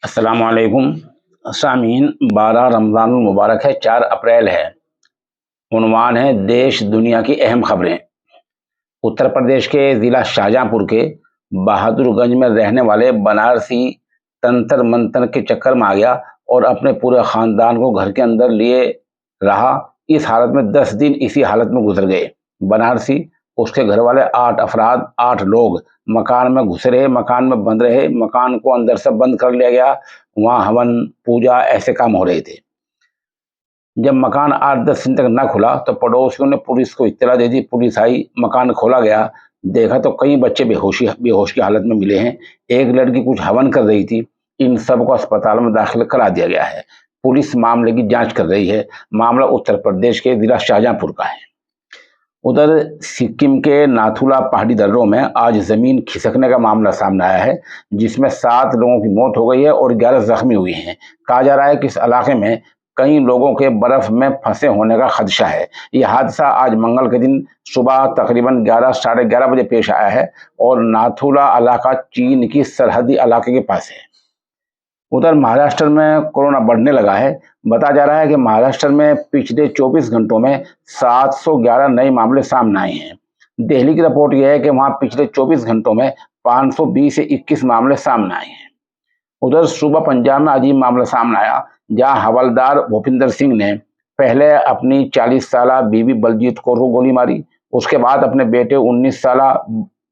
अस्सलामुअलैकुम सामीन। 12 रमज़ान मुबारक है, 4 अप्रैल है। उन्वान है देश दुनिया की अहम खबरें। उत्तर प्रदेश के ज़िला शाहजहाँपुर के बहादुरगंज में रहने वाले बनारसी तंत्र मंत्र के चक्कर में आ गया और अपने पूरे ख़ानदान को घर के अंदर लिए रहा। इस हालत में 10 दिन इसी हालत में गुजर गए। बनारसी, उसके घर वाले 8 अफराद, 8 लोग मकान में घुस रहे, मकान में बंद रहे, मकान को अंदर से बंद कर लिया गया। वहाँ हवन पूजा ऐसे काम हो रहे थे। जब मकान 8-10 दिन तक ना खुला तो पड़ोसियों ने पुलिस को इत्तला दे दी। पुलिस आई, मकान खोला गया, देखा तो कई बच्चे बेहोश की हालत में मिले हैं। एक लड़की कुछ हवन कर रही थी। इन सबको अस्पताल में दाखिल करा दिया गया है। पुलिस मामले की जांच कर रही है। मामला उत्तर प्रदेश के जिला शाहजहाँपुर का है। उधर सिक्किम के नाथुला पहाड़ी दर्रों में आज जमीन खिसकने का मामला सामने आया है, जिसमें 7 लोगों की मौत हो गई है और 11 जख्मी हुए हैं। कहा जा रहा है कि इस इलाके में कई लोगों के बर्फ में फंसे होने का खदशा है। यह हादसा आज मंगल के दिन सुबह तकरीबन 11 साढ़े 11 बजे पेश आया है और नाथुला इलाका चीन की सरहदी इलाके के पास है। उधर महाराष्ट्र में कोरोना बढ़ने लगा है। बताया जा रहा है कि महाराष्ट्र में पिछले 24 घंटों में 711 नए मामले सामने आए हैं। दिल्ली की रिपोर्ट यह है कि वहां पिछले 24 घंटों में 520 से 21 मामले सामने आए हैं। उधर सुबह पंजाब में अजीब मामला सामने आया, जहां हवलदार भूपिंदर सिंह ने पहले अपनी 40 साला बीवी बलजीत कौर को गोली मारी, उसके बाद अपने बेटे 19 साला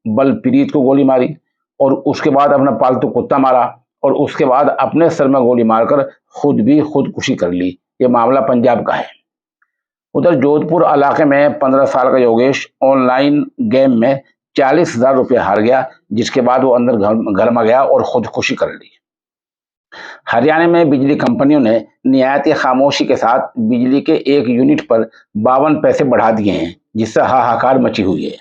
बलप्रीत को गोली मारी और उसके बाद अपना पालतू कुत्ता मारा और उसके बाद अपने सर में गोली मारकर खुद भी खुदकुशी कर ली। ये मामला पंजाब का है। उधर जोधपुर इलाके में 15 साल का योगेश ऑनलाइन गेम में 40,000 रुपये हार गया, जिसके बाद वो अंदर घर में गया और खुदकुशी कर ली। हरियाणा में बिजली कंपनियों ने निहायती खामोशी के साथ बिजली के 1 यूनिट पर 52 पैसे बढ़ा दिए हैं, जिससे हाहाकार मची हुई है।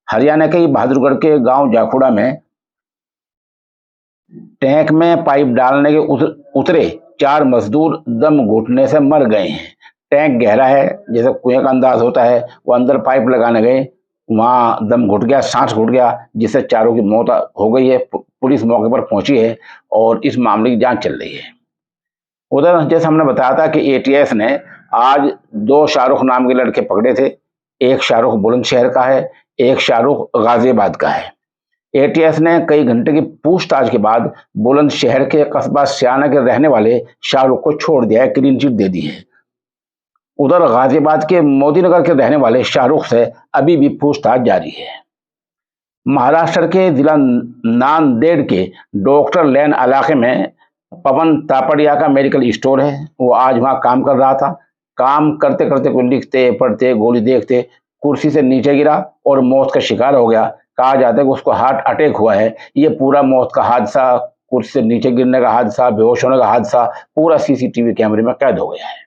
हरियाणा के बहादुरगढ़ के गांव जाखुड़ा में टैंक में पाइप डालने के उतरे 4 मजदूर दम घुटने से मर गए हैं। टैंक गहरा है, जैसे कुएं का अंदाज होता है। वो अंदर पाइप लगाने गए, वहां दम घुट गया, सांस घुट गया, जिससे चारों की मौत हो गई है। पुलिस मौके पर पहुंची है और इस मामले की जांच चल रही है। उधर जैसे हमने बताया था कि एटीएस ने आज 2 शाहरुख नाम के लड़के पकड़े थे। एक शाहरुख बुलंदशहर का है, एक शाहरुख गाजियाबाद का है। एटीएस ने कई घंटे की पूछताछ के बाद बुलंदशहर के कस्बा सियाना के रहने वाले शाहरुख को छोड़ दिया है, क्लीन चिट दे दी है। उधर गाजियाबाद के मोदीनगर के रहने वाले शाहरुख से अभी भी पूछताछ जारी है। महाराष्ट्र के जिला नांदेड़ के डॉक्टर लेन इलाके में पवन तापड़िया का मेडिकल स्टोर है। वो आज वहां काम कर रहा था। काम करते करते कोई लिखते पढ़ते गोली देखते कुर्सी से नीचे गिरा और मौत का शिकार हो गया। कहा जाता है कि उसको हार्ट अटैक हुआ है। ये पूरा मौत का हादसा, कुर्सी से नीचे गिरने का हादसा, बेहोश होने का हादसा पूरा सीसीटीवी कैमरे में कैद हो गया है।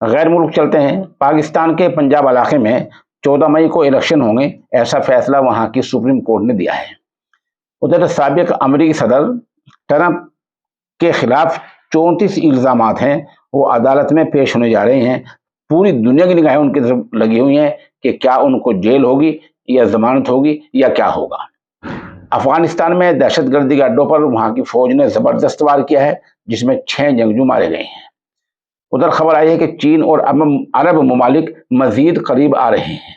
गैर मुल्क चलते हैं। पाकिस्तान के पंजाब इलाके में 14 मई को इलेक्शन होंगे, ऐसा फैसला वहां की सुप्रीम कोर्ट ने दिया है। उधर साबिक अमेरिकी सदर ट्रंप के खिलाफ 34 इल्जामात हैं, वो अदालत में पेश होने जा रहे हैं। पूरी दुनिया की निगाहें उनकी तरफ लगी हुई हैं कि क्या उनको जेल होगी या जमानत होगी या क्या होगा। अफगानिस्तान में दहशतगर्दी के अड्डों पर वहां की फौज ने जबरदस्त वार किया है, जिसमें 6 जंगजू मारे गए हैं। उधर खबर आई है कि चीन और अरब ममालिक मजीद करीब आ रहे हैं।